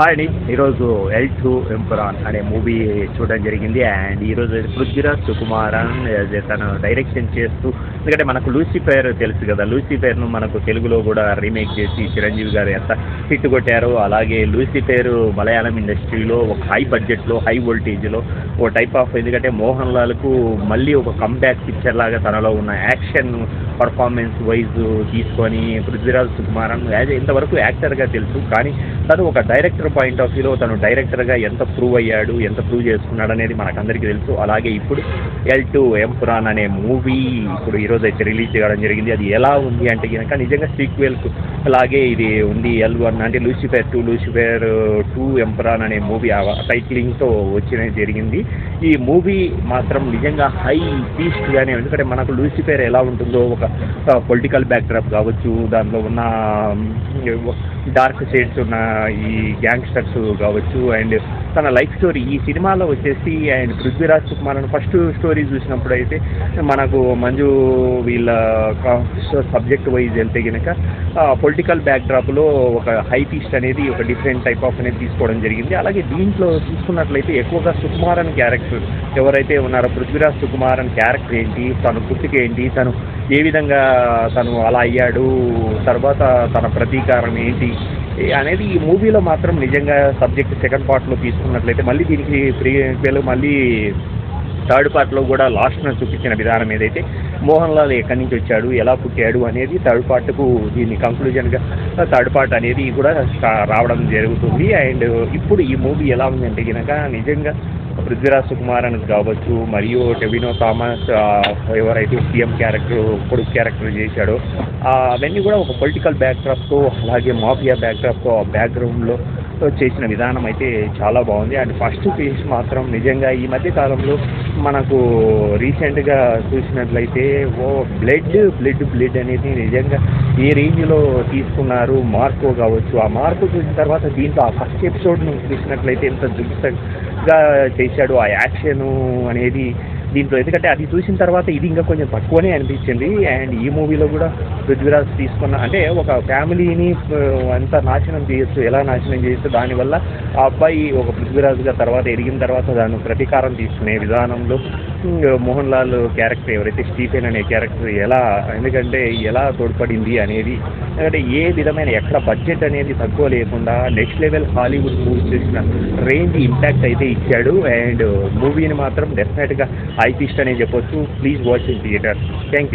Hi అండి. ఈరోజు L2 Empuraan అనే మూవీ చూడడం జరిగింది. అండ్ ఈరోజు పృథ్వీరాజ్ సుకుమారన్ తను డైరెక్షన్ చేస్తూ, ఎందుకంటే మనకు లూసిఫర్ తెలుసు కదా, లూసిఫర్ను మనకు తెలుగులో కూడా రీమేక్ చేసి చిరంజీవి గారు ఎంత హిట్ కొట్టారో, అలాగే లూసిఫర్ మలయాళం ఇండస్ట్రీలో ఒక హై బడ్జెట్లో హై వోల్టేజ్లో ఓ టైప్ ఆఫ్, ఎందుకంటే మోహన్ లాల్కు మళ్ళీ ఒక కంబ్యాక్ పిక్చర్ లాగా తనలో ఉన్న యాక్షన్ పర్ఫార్మెన్స్ వైజ్ తీసుకొని పృథ్వీరాజ్ సుకుమారన్ ఇంతవరకు యాక్టర్గా తెలుసు, కానీ తను ఒక డైరెక్టర్ పాయింట్ ఆఫ్ వ్యూలో తను డైరెక్టర్గా ఎంత ప్రూవ్ అయ్యాడు, ఎంత ప్రూవ్ చేసుకున్నాడు అనేది మనకందరికీ తెలుసు. అలాగే ఇప్పుడు L2 ఎంపురాన్ అనే మూవీ ఇప్పుడు ఈరోజు అయితే రిలీజ్ చేయడం జరిగింది. అది ఎలా ఉంది అంటే కనుక నిజంగా సీక్వెల్కు అలాగే ఇది ఉంది. L1 అంటే లూసిఫర్ 2 ఎంపురాన్ అనే మూవీ టైటిలింగ్తో వచ్చిన జరిగింది. ఈ మూవీ మాత్రం నిజంగా హై పీస్ట్గానే, ఎందుకంటే మనకు లూసిఫర్ ఎలా ఉంటుందో ఒక పొలిటికల్ బ్యాక్డ్రాప్ కావచ్చు, దానిలో ఉన్న డార్క్ షేడ్స్ ఉన్న ఈ గ్యాంగ్స్టర్స్ కావచ్చు, అండ్ తన లైఫ్ స్టోరీ ఈ సినిమాలో వచ్చేసి, and Prithviraj Sukumaran first story చూసినప్పుడు అయితే మనకు మంజు వీళ్ళ సబ్జెక్ట్ వైజ్ వెళ్తే కనుక పొలిటికల్ బ్యాక్డ్రాప్లో ఒక హై పీస్ట్ అనేది ఒక డిఫరెంట్ టైప్ ఆఫ్ అనేది తీసుకోవడం జరిగింది. అలాగే దీంట్లో చూసుకున్నట్లయితే ఎక్కువగా సుకుమారన్ క్యారెక్టర్ ఎవరైతే ఉన్నారో, పృథ్వీరాజ్ సుకుమారన్ క్యారెక్టర్ ఏంటి, తను పుట్టుకేంటి, తను ఏ విధంగా తను అలా అయ్యాడు, తర్వాత తన ప్రతీకారం ఏంటి అనేది ఈ మూవీలో మాత్రం నిజంగా సబ్జెక్ట్ సెకండ్ పార్ట్లో తీసుకున్నట్లయితే మళ్ళీ దీనికి మళ్ళీ థర్డ్ పార్ట్లో కూడా లాస్ట్ను చూపించిన విధానం ఏదైతే మోహన్ లాల్ ఎక్కడి నుంచి వచ్చాడు, ఎలా పుట్టాడు అనేది థర్డ్ పార్ట్కు దీన్ని కంక్లూజన్గా థర్డ్ పార్ట్ అనేది కూడా రావడం జరుగుతుంది. అండ్ ఇప్పుడు ఈ మూవీ ఎలా ఉందంటే కనుక నిజంగా పృథ్వీరాజ్ సుకుమారన్ కావచ్చు, మరియు టొవినో థామస్ ఎవరైతే సీఎం క్యారెక్టర్ కొడుకు క్యారెక్టర్ చేశాడో అవన్నీ కూడా ఒక పొలిటికల్ బ్యాక్డ్రాప్తో, అలాగే మాఫియా బ్యాక్డ్రాప్తో ఆ బ్యాక్గ్రౌండ్లో చేసిన విధానం అయితే చాలా బాగుంది. అండ్ ఫస్ట్ పీస్ మాత్రం నిజంగా ఈ మధ్య కాలంలో మనకు రీసెంట్గా చూసినట్లయితే బ్లడ్ అనేది నిజంగా ఏ రేంజ్లో తీసుకున్నారు. మార్కో కావచ్చు, ఆ మార్కో చూసిన తర్వాత దీంట్లో ఆ ఫస్ట్ ఎపిసోడ్ను చూసినట్లయితే ఎంత దుగ్ధంగా చేశాడు ఆ యాక్షను అనేది దీంట్లో, ఎందుకంటే అది చూసిన తర్వాత ఇది ఇంకా కొంచెం తక్కువనే అనిపించింది. అండ్ ఈ మూవీలో కూడా పృథ్వీరాజ్ తీసుకున్న, అంటే ఒక ఫ్యామిలీని ఎంత నాశనం చేయొచ్చు, ఎలా నాశనం చేయొచ్చు, దానివల్ల ఆ అబ్బాయి ఒక పృథ్వీరాజ్గా తర్వాత ఎదిగిన తర్వాత దాన్ని ప్రతీకారం తీసుకునే విధానంలో మోహన్ లాల్ క్యారెక్టర్ ఎవరైతే స్టీఫెన్ అనే క్యారెక్టర్ ఎందుకంటే ఎలా తోడ్పడింది అనేది, ఎందుకంటే ఏ విధమైన ఎక్కడ బడ్జెట్ అనేది తక్కువ లేకుండా నెక్స్ట్ లెవెల్ హాలీవుడ్ మూవీ చేసిన రేంజ్ ఇంపాక్ట్ అయితే ఇచ్చాడు. అండ్ మూవీని మాత్రం డెఫినెట్గా హై పీస్ట్ అనే చెప్పొచ్చు. Please watch in theatre. Thank you.